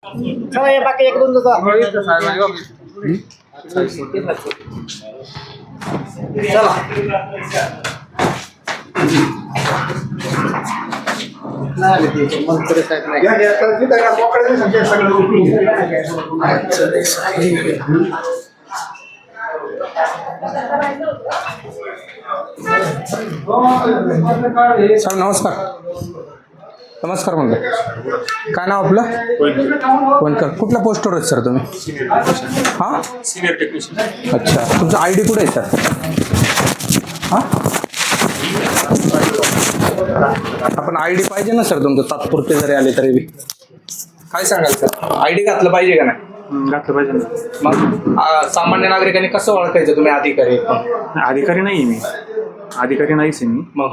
चला हे बाकी एक दोन चला मंत्री साहेब सर नमस्कार. नमस्कार म्हणलं. काय नाव आपलं? वनकर. कुठल्या पोस्टवर आहेत सर तुम्ही? हां, सिनियर टेक्निशियन. अच्छा. तुमचा आय डी कुठे आहे सर? हां, आपण आय डी पाहिजे ना सर तुमचं, तात्पुरते जरी आले तरी बी. काय सांगाल सर, आय डी घातलं पाहिजे का नाही? घातलं पाहिजे ना. मग सामान्य नागरिकांनी कसं ओळखायचं तुम्ही अधिकारी आहेत? अधिकारी नाही मी, अधिकारी नाहीच आहे मी. मग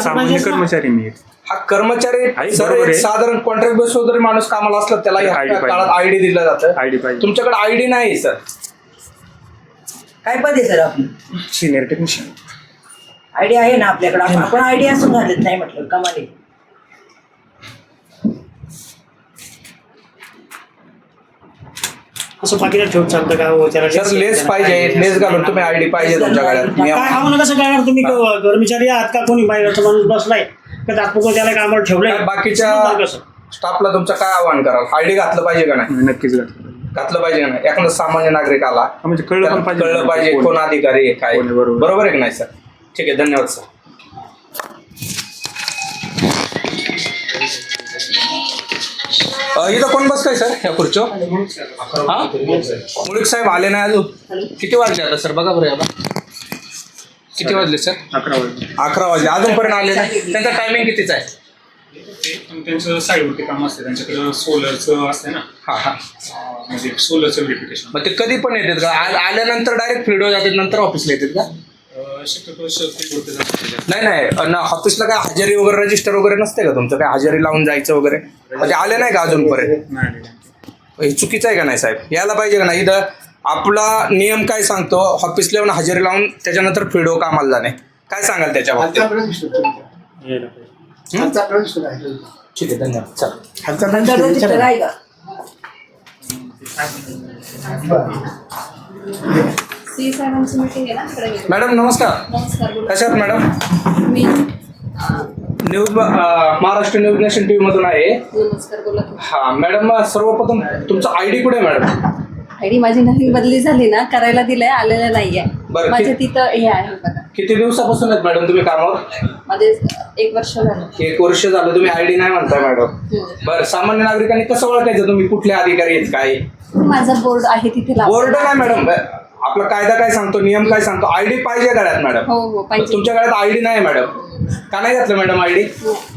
सामान्य कर्मचारी मी. हा कर्मचारी सर, बरोबर आहे. साधारण कॉन्ट्रॅक्ट बेसवर जरी माणूस कामाला असला त्याला या ID पाहिजे. काळात आयडी दिलं जातं. आयडी पाहिजे. तुमच्याकडे आयडी नाही सर. काय पद आहे सर आपली? Senior technician. आयडिया आहे ना आपल्याकडे, आपण आयडिया असून घालत नाही म्हटलं कमाली. असं बाकीला ठेवून चालतं का हो? त्याला सर लेस पाहिजे, लेस घालून तुम्ही आयडी पाहिजे तुमच्या काय गाड्यात. आम्हाला कसं कळणार तुम्ही कर्मचारी आहात का कोणी बाहेरचा माणूस बसलाय का तात्पुरतं त्याला कामावर ठेवलंय? बाकीच्या कसं स्टाफला तुमचं काय आव्हान कराल? आयडी घातलं पाहिजे का नाही? नक्कीच घातलं. घातलं पाहिजे का नाही? एखादा सामान्य नागरिक आला म्हणजे कळलं पण पाहिजे. कळलं पाहिजे कोण अधिकारी आहे काय. कोण आहे, बरोबर. बरोबर आहे की नाही सर? ठीक आहे, धन्यवाद सर. इथं कोण बसतंय सर या खुर्चीवर? हा, मुळीक साहेब आले नाही अजून. किती वाजले आता सर? बघा बरं आता किती वाजले सर? 11 वाजता. 11 वाजले, अजूनपर्यंत आले नाही. त्यांचा टायमिंग कितीचा आहे? त्यांचं साईडवरती काम असते, त्यांच्याकडे सोलरचं असते ना. हा हा, म्हणजे सोलरचं व्हेरिफिकेशन. मग ते कधी पण येतात का? आल्यानंतर डायरेक्ट फील्डवर जातात नंतर ऑफिसला येतात का? शक्यतो फील्डवरती जातात. नाही नाही, ऑफिसला काय हजेरी वगैरे रजिस्टर वगैरे नसते का तुमचं? काय हजेरी लावून जायचं वगैरे? म्हणजे आले नाही का अजूनपर्यंत? नाही. हे चुकीचं आहे का नाही साहेब? यायला पाहिजे का नाही? इथं आपला नियम काय सांगतो? ऑफिसला येऊन हजेरी लावून त्याच्यानंतर फील्डवर कामाला जाणे. काय सांगाल त्याच्या बाबतीत? यायला पाहिजे. ठीक आहे, धन्यवाद. चला. रजिस्टर आहे का? सी साहेबांची मीटिंग आहे ना तिकडे गेली. मॅडम नमस्कार. नमस्कार, बोला. कशा आहात मॅडम? मी news Maharashtra news nation TV मधून आहे. नमस्कार, बोला. हा मॅडम, सर्वप्रथम तुमचा आयडी कुठे आहे मॅडम? आयडी माझी नवीन बदली झाली ना, करायला दिलंय, आलेलं नाहीये. बरं, माझ्या तिथं हे आहे बघा. किती दिवसापासून आहेत मॅडम तुम्ही कामावर? माझे 1 वर्ष झालं. 1 वर्ष झालं. तुम्ही आयडी नाही म्हणताय मॅडम. बरं, सामान्य नागरिकांनी कसं ओळखायचं तुम्ही कुठले अधिकारी आहेत काय? माझा बोर्ड आहे तिथे लावला. बोर्ड नाही मॅडम, आपला कायदा काय सांगतो, नियम काय सांगतो? आयडी पाहिजे गळ्यात मॅडम. हो हो, पाहिजे. तुमच्या गळ्यात आयडी नाही मॅडम. का नाही घातलं मॅडम आयडी?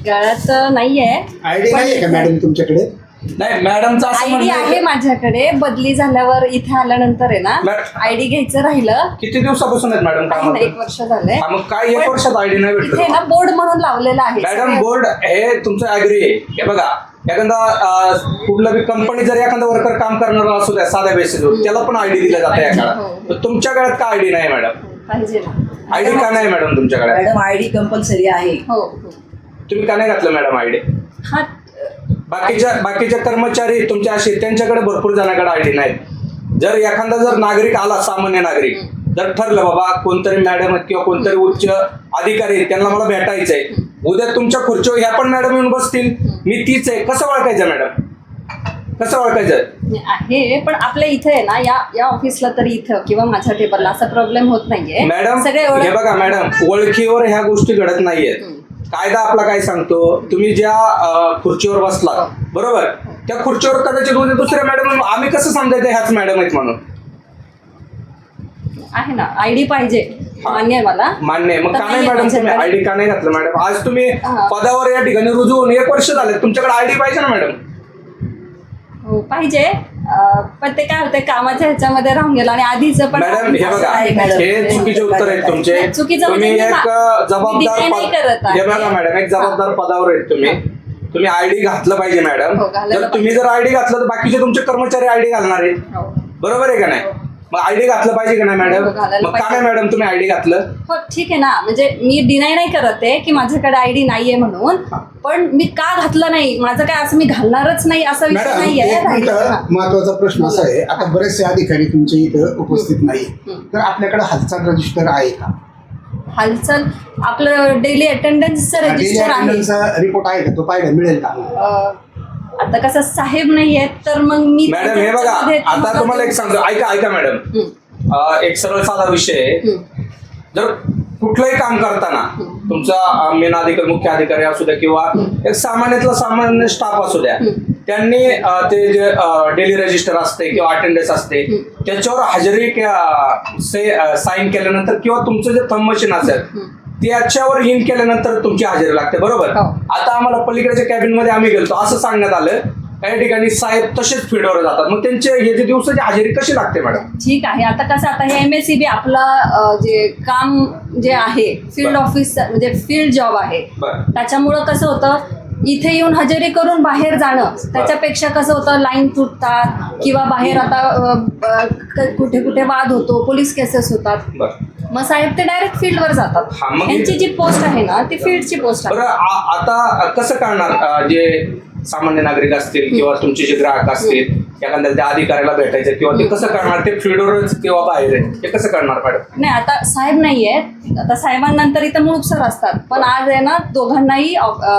गळ्यात नाहीये. आयडी नाही का मॅडम तुमच्याकडे? नाही मॅडमचं असं आयडी म्हणणं आहे आहे. माझ्याकडे. बदली झाल्यावर इथे आल्यानंतर आहे ना, आयडी घ्यायचं राहिलं. किती दिवसापासून आहेत मॅडम कामावर? 1 वर्ष झालंय. मग काय 1 वर्षात आयडी नाही इथे भेटलं? ना बोर्ड म्हणून लावलेला आहे. मॅडम बोर्ड हे तुमचं ऍग्री आहे. हे बघा, एखादा कुठलं बी कंपनी जर एखादा वर्कर काम करणार असू द्या साध्या बेसिसवर, त्याला पण आयडी दिला जाते या काळात. तर तुमच्या काळात का आयडी नाही मॅडम? पाहिजे ना. आयडी का नाही मॅडम तुमच्याकडे? मॅडम आयडी कंपल्सरी आहे. हो हो. तुम्ही का नाही घातलं मॅडम आयडी? हा, बाकीच्या कर्मचारी तुमच्या असे त्यांच्याकडे भरपूर जणांकडे आयडी नाहीत. जर एखादा नागरिक आला, सामान्य नागरिक जर ठरलं बाबा कोणतरी मॅडम किंवा कोणतरी उच्च अधिकारी त्यांना मला भेटायचंय, उद्या तुमच्या खुर्चीवर ह्या पण मॅडम येऊन बसतील, मी तीच आहे, कसं ओळखायचं मॅडम? कसं ओळखायचं? आहे पण आपल्या इथे आहे ना, या ऑफिसला तरी इथं किंवा माझ्या टेबलला असा प्रॉब्लेम होत नाहीये मॅडम. सगळे हे बघा मॅडम, ओळखीवर ह्या गोष्टी घडत नाहीयेत. कायदा आपला काय सांगतो? तुम्ही ज्या खुर्चीवर बसला बरोबर, त्या खुर्चीवर कदाचित उद्या दुसऱ्या मॅडम, आम्ही कसं समजायचं ह्याच मॅडम आहेत म्हणून? आहे ना, आयडी पाहिजे, मान्य आहे मला. मान्य आहे. मग तर का नाही नाहीये मॅडम तुम्ही माझ्याकडे. आयडी का नाही घातलं मॅडम? आज तुम्ही पदावर या ठिकाणी रुजू होऊन 1 वर्ष झाले, तुमच्याकडे आयडी पाहिजे ना मॅडम? हो पाहिजे, पण ते काय होतंय कामाच्या ह्याच्यामध्ये राहून गेलं आणि आधीच पण. मॅडम हे बघा, आहे, मॅडम. हे चुकीचे उत्तर आहेत तुमचे. चुकीचं तुम्ही म्हणजे एक मी जबाबदार deny नाही करत आहे. हे बघा मॅडम, एक जबाबदार पदावर आहेत तुम्ही. तुम्ही आयडी घातलं पाहिजे मॅडम. हो, घालायला जर तुम्ही जर आयडी घातलं तर बाकीचे तुमचे कर्मचारी आयडी घालणार आहेत. हो. बरोबर आहे का नाही? मग आयडी घातलं पाहिजे का नाही मॅडम? हो, घालायला मग का पाहिजे. नाही मॅडम तुम्ही आयडी घातलं? हो ठीक आहे ना, म्हणजे मी डिनाय नाही करत आहे की माझ्याकडे आयडी नाहीये म्हणून, पण मी का घातलं नाही, माझं काय असं मी घालणारच नाही असा विषय मॅडम नाहीये. एक मिनिटं, महत्वाचा प्रश्न असा आहे, आता बरेचसे अधिकारी तुमच्या इथं उपस्थित नाही, तर आपल्याकडे हालचाल रजिस्टर आहे का? हालचाल आपलं डेली अटेंडन्सचं डेली रजिस्टर आहे. अटेंडन्सचा रिपोर्ट आहे का? तो पाहायला मिळेल का? आता कसं साहेब नाही आहेत तर मग मी मॅडम हे बघा, त्याच्यामध्ये आता तुम्हाला एक सांगतो, ऐका मॅडम, एक सरळ साधा विषय आहे. जर कुठलंही काम करताना तुमचा मेन अधिकारी, मुख्य अधिकारी असू द्या किंवा एक सामान्यातला सामान्य स्टाफ असू द्या, त्यांनी ते जे डेली रजिस्टर असते किंवा अटेंडन्स असते त्याच्यावर हजेरी साईन केल्यानंतर किंवा तुमचं जे थंब मशीन असेल त्याच्यावर इन केल्यानंतर तुमची हजेरी लागते, बरोबर? हो. आता आम्हाला पलीकडच्या कॅबिन मध्ये आम्ही गेलो असं सांगण्यात आलं, काही ठिकाणी साहेब तसेच फील्डवर जातात, मग त्यांचे हे जे दिवसाची हजेरी कशी लागते मॅडम? ठीक आहे. आता कसं, आता हे MSCB आपलं जे काम जे आहे फील्ड ऑफिस म्हणजे फील्ड जॉब आहे, बरं. त्याच्यामुळं कसं होतं, इथे येऊन हजेरी करून बाहेर जाणं त्याच्यापेक्षा कसं होतं, लाईन तुटतात किंवा बाहेर आता कुठे कुठे वाद होतो, पोलीस केसेस होतात, बरं मग साहेब ते डायरेक्ट फील्डवर जातात. हा, मग त्यांची जी पोस्ट आहे ना ती फील्डची पोस्ट आहे. बरं आता कसं करणार, जे सामान्य नागरिक असतील किंवा तुमचे जे ग्राहक असतील, एखाद्या त्या अधिकाऱ्याला भेटायचं किंवा ते कसं करणार, ते फील्डवरच किंवा बाहेर आहे, ते कसं करणार मॅडम? नाही, आता साहेब नाही आहेत, आता साहेबांनंतर इथं मुळूक सर असतात, पण आज आहे ना दोघांनाही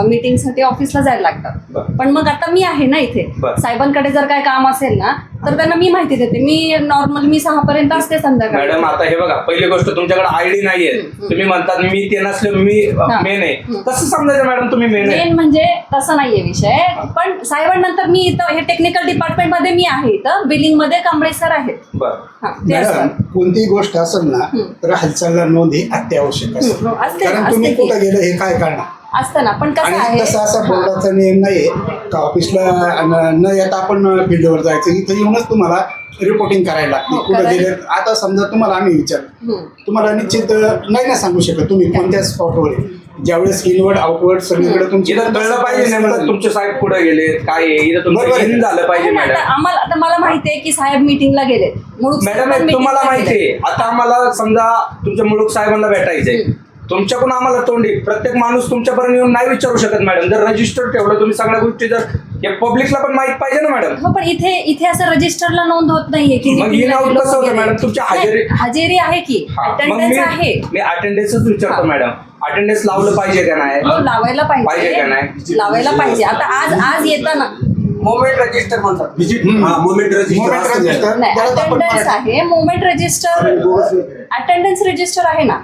मीटिंगसाठी ऑफिसला जायला लागतात. बरं. पण मग आता मी आहे ना इथे, बरं. साहेबांकडे जर काय काम असेल ना तर त्यांना मी माहिती देते. मी नॉर्मल मी 6 पर्यंत असते संध्याकाळी. मॅडम आता हे बघा, पहिली गोष्ट तुमच्याकडे आयडी नाहीये, तुम्ही म्हणतात मी ते नसले मी मेन आहे, कसं समजायचं मॅडम तुम्ही मेन आहे? मेन म्हणजे तसं नाहीये विषय, पण साहेबांनंतर मी इथं हे टेक्निकल डिपार्टमेंट मध्ये मी आहे, इथं बिलिंग मध्ये कांबळे सर आहेत. बरं. हा, ते मॅडम असतात. कोणतीही गोष्ट असेल ना तर हालचालला नोंद ही अत्यावश्यक असते, असते, कारण तुम्ही असते की. कुठं गेलं हे काय करणार? असतं ना, पण कसं आणि आहे, तसा असा बोर्डाचा नियम नाहीये का ऑफिसला न येता आपण फील्डवर जायचं, इथं येऊनच तुम्हाला रिपोर्टिंग करायला लागते. हो, कुठं करायला. गेले, आता समजा तुम्हाला आम्ही विचारलं, तुम्हाला निश्चित नाही ना सांगू शकत तुम्ही कोणत्या स्पॉटवर आहे. ज्यावेळेस इनवर्ड आउटवर्ड सगळीकडे तुमची इथं कळलं पाहिजे नेमकं तुमचे साहेब कुठे गेले, काय आहे, इथं बरोबर तुमचं आहे. इन झालं पाहिजे नाही, आता मॅडम. आम्हाला, आता मला माहिती आहे की साहेब मीटिंगला गेले. मुळूक सर मॅडम पण meeting तुम्हाला ला माहिती गेले. आहे, आता आम्हाला समजा तुमच्या मुलूक साहेबांना भेटायचंय, तुमच्याकडून आम्हाला तोंडी प्रत्येक माणूस तुमच्यापर्यंत येऊन नाही विचारू शकत मॅडम. जर रजिस्टर ठेवलं तुम्ही सगळ्या गोष्टी, जर हे पब्लिकला पण माहित पाहिजे ना मॅडम. हो, पण इथे असं रजिस्टरला नोंद होत नाहीये की मग meeting in ला out गेलो कसं होतं वगैरे. मॅडम? तुमची हजेरी- नाही, हजेरी आहे की हा, मग अटेंडन्स आहे. मी अटेंडन्सच विचारतो मॅडम, अटेंडन्स लावलं पाहिजे का नाही? हो, लावायला पाहिजे का नाही? पाहिजे, लावायला पाहिजे. आता आज येताना मोमेंट रजिस्टर म्हणतात. मोमेंट रजिस्टर नाही, अटेंडन्स आहे, मोमेंट रजिस्टर, अटेंडन्स रजिस्टर आहे ना.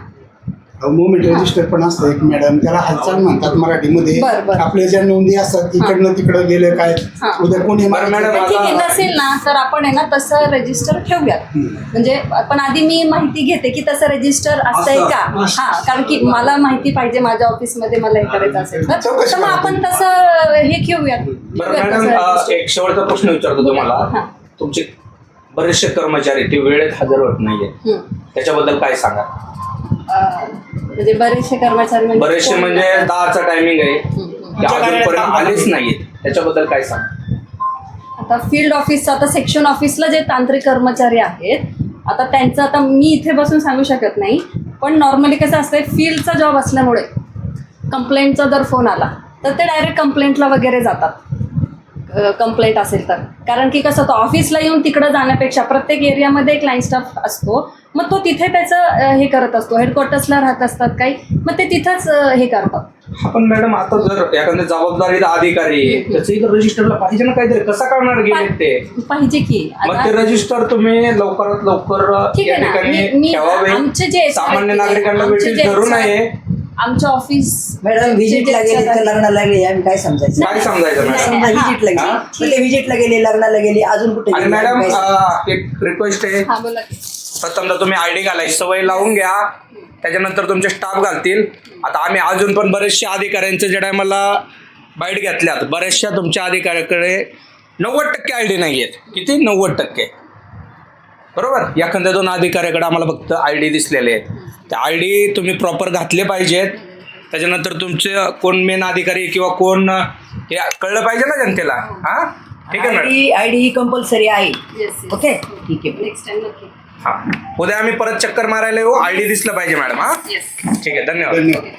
मोमेंट रजिस्टर पण असतं एक मॅडम, त्याला हालचाल म्हणतात मराठीमध्ये. बरं, बरं. आपल्या ज्या नोंदी असतात इकडनं तिकडं गेलं काय, हा. उद्या कोणी बरं, मॅडम, पण ठीक आहे, आता- नसेल ना तर आपण आहे ना तसं रजिस्टर ठेवूयात. म्हणजे पण आधी मी माहिती घेते की तसं रजिस्टर असतंय का. हा, कारण की मला माहिती पाहिजे माझ्या ऑफिसमध्ये मला हे करायचं असेल तर चौकशी मग करा. आपण तसं हे घेऊयात. बरं मॅडम, एक शेवटचा प्रश्न विचारतो तुम्हाला. हा. तुमचे बरेचसे कर्मचारी ते वेळेत हजर होत नाहीये, त्याच्याबद्दल काय सांगा? म्हणजे बरेचसे कर्मचारी बरेचसे म्हणजे 10चा टायमिंग आहे, ते अजूनपर्यंत आलेच नाहीये, त्याच्याबद्दल काय सांगा? आता फील्ड ऑफिसचं, आता सेक्शन ऑफिसला जे तांत्रिक कर्मचारी आहेत, आता त्यांचं आता मी इथे बसून सांगू शकत नाही, पण नॉर्मली कसं असतंय, फील्डचा जॉब असल्यामुळे कंप्लेंटचा जर फोन आला तर ते डायरेक्ट कंप्लेंटला वगैरे जातात. कंप्लेंट असेल तर, कारण की कसं होतं, ऑफिसला येऊन तिकडं जाण्यापेक्षा प्रत्येक एरियामध्ये एक लाईन स्टाफ असतो, मग तो तिथे त्याचं हे करत असतो, हेडक्वार्टर्सला राहत असतात काही, मग ते तिथंच हे करतात. पण मॅडम आता जर एखाद्या जबाबदारीचा अधिकारी आहे, त्याचं इथं रजिस्टरला पाहिजे ना काहीतरी, कसं करणार गेले ते? पाहिजे की मग आता ते रजिस्टर तुम्ही लवकरात लवकर ठीक या आहे ना, ठिकाणी मी ठेवावे, आमचे जे सामान्य नागरिकांना आमचे भेटीस जे धरू नये. आमच्या ऑफिस मॅडम व्हिजिटला गेले तर लग्नाला गेले, आम्ही काय समजायचं? काय समजायचं मॅडम? समजा व्हिजिटला गेले, हा? मग ते व्हिजिटला गेले, लग्नाला गेले, अजून कुठे आणि गेले, मॅडम आम्ही काय समजायचं? एक रिक्वेस्ट आहे, हा बोला की. प्रथमतः तुम्ही आयडी घालायची सवय लावून घ्या, त्याच्यानंतर तुमचे स्टाफ घालतील. आता आम्ही अजून पण बरेचशा अधिकाऱ्यांचे ज्या टायमाला बाईट घेतल्यात, बऱ्याचशा तुमच्या अधिकाऱ्याकडे 90% आयडी नाही आहेत. किती? 90%. बरोबर. एखाद्या 2 अधिकाऱ्याकडे आम्हाला फक्त आयडी दिसलेले आहेत. त्या आयडी तुम्ही प्रॉपर घातले पाहिजेत. त्याच्यानंतर तुमचे कोण मेन अधिकारी किंवा कोण हे कळलं पाहिजे ना जनतेला. हा, ठीक आहे मॅडम. आयडी ही कंपल्सरी आहे. Yes, yes. ओके, ठीक आहे. नेक्स्ट टाइम नक्की. हा, उद्या आम्ही परत चक्कर मारायला येऊ. आयडी दिसलं पाहिजे मॅडम. हा, येस. ठीक आहे, धन्यवाद. धन्यवाद.